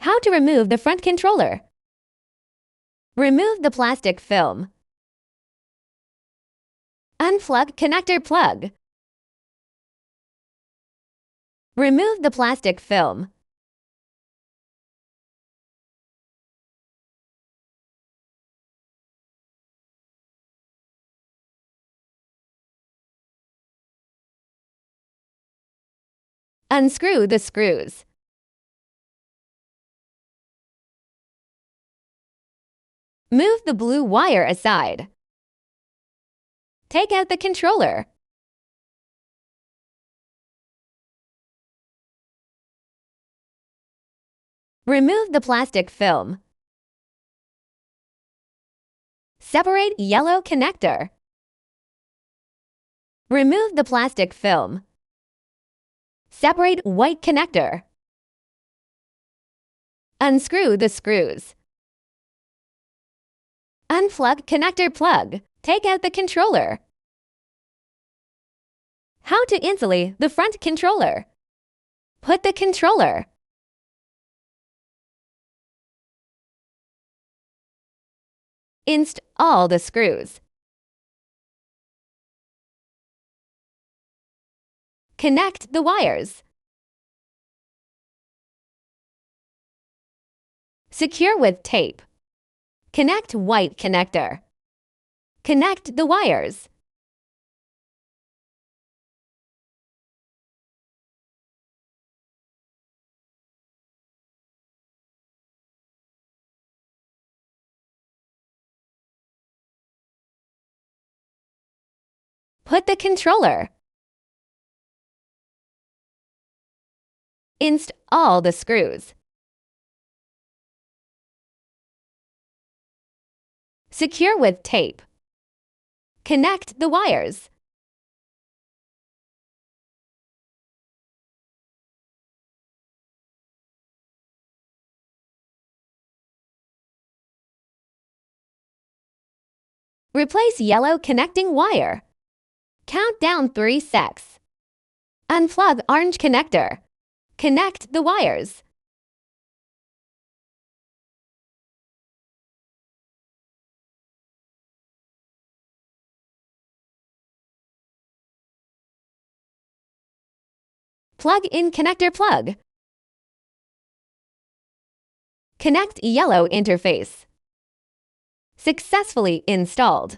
How to remove the front controller. Remove the plastic film. Unplug connector plug. Remove the plastic film. Unscrew the screws. Move the blue wire aside. Take out the controller. Remove the plastic film. Separate yellow connector. Remove the plastic film. Separate white connector. Unscrew the screws. Unplug connector plug. Take out the controller. How to insulate the front controller. Put the controller. Install the screws. Connect the wires. Secure with tape. Connect white connector. Connect the wires. Put the controller. Install the screws. Secure with tape. Connect the wires. Replace yellow connecting wire. Count down 3 seconds. Unplug orange connector. Connect the wires. Plug in connector plug. Connect yellow interface. Successfully installed.